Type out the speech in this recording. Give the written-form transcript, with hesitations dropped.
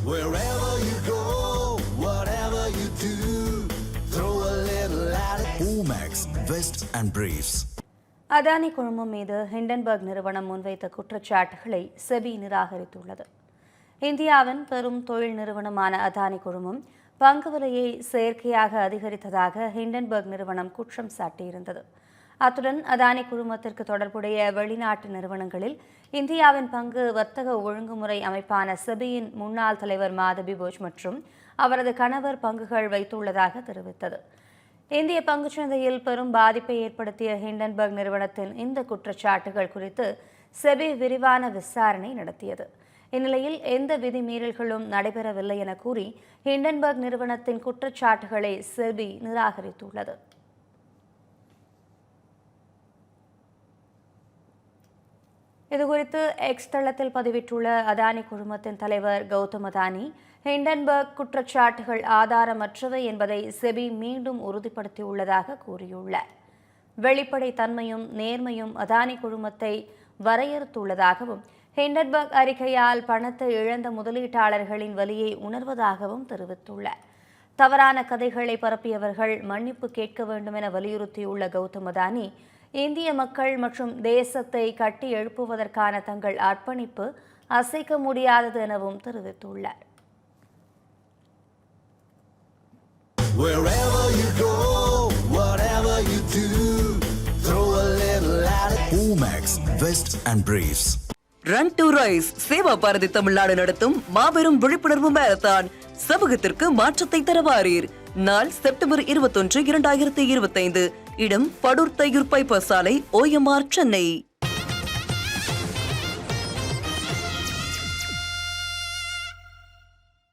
Wherever you go, whatever you do, throw a little at it. Omax, Vest and Briefs. Adani குழுமம் மீது Hindenburg நிறுவனம் முன்வைத்த குற்றச்சாட்டுகளை SEBI நிராகரித்துள்ளது. இந்தியாவின் பெரும் தொழில் நிறுவனமான அதானி குழுமம் பங்கு விலையை செயற்கையாக அதிகரித்ததாக ஹிண்டன்பர்க் நிறுவனம் குற்றம் சாட்டியிருந்தது. அத்துடன் அதானி குழுமத்திற்கு தொடர்புடைய வெளிநாட்டு நிறுவனங்களில் இந்தியாவின் பங்கு வர்த்தக ஒழுங்குமுறை அமைப்பான செபியின் முன்னாள் தலைவர் மாதவி போஜ் மற்றும் அவரது கணவர் பங்குகள் வைத்துள்ளதாக தெரிவித்தது. இந்திய பங்குச்சந்தையில் பெரும் பாதிப்பை ஏற்படுத்திய ஹிண்டன்பர்க் நிறுவனத்தின் இந்த குற்றச்சாட்டுகள் குறித்து செபி விரிவான விசாரணை நடத்தியது. இந்நிலையில் எந்த விதிமீறல்களும் நடைபெறவில்லை என கூறி ஹிண்டன்பர்க் நிறுவனத்தின் குற்றச்சாட்டுகளை செபி நிராகரித்துள்ளது. இதுகுறித்து எக்ஸ் தளத்தில் பதிவிட்டுள்ள அதானி குழுமத்தின் தலைவர் கௌதம் அதானி, ஹிண்டன்பர்க் குற்றச்சாட்டுகள் ஆதாரமற்றவை என்பதை செபி மீண்டும் உறுதிப்படுத்தியுள்ளதாக கூறியுள்ளார். வெளிப்படை தன்மையும் நேர்மையும் அதானி குழுமத்தை வரையறுத்துள்ளதாகவும், ஹிண்டன்பர்க் அறிக்கையால் பணத்தை இழந்த முதலீட்டாளர்களின் வலியை உணர்வதாகவும் தெரிவித்துள்ளார். தவறான கதைகளை பரப்பியவர்கள் மன்னிப்பு கேட்க வேண்டும் என வலியுறுத்தியுள்ள கௌதம் அதானி, இந்திய மக்கள் மற்றும் தேசத்தை கட்டி எழுப்புவதற்கான தங்கள் அர்ப்பணிப்பு அசைக்க முடியாதது எனவும் தெரிவித்துள்ளார். Wherever you go, whatever you do, throw a little at it. Omax, Vest and Briefs. Run to rise Seva Bharati Tamil Nadu நடத்தும் மாபெரும் விழிப்புணர்வு மாரத்தான். சமூகத்திற்கு மாற்றத்தை தரவாரீர். நாள் செப்டம்பர் 21, 2025. இடம் படூர் தையூர் பைபாஸ் சாலை, OMR, சென்னை.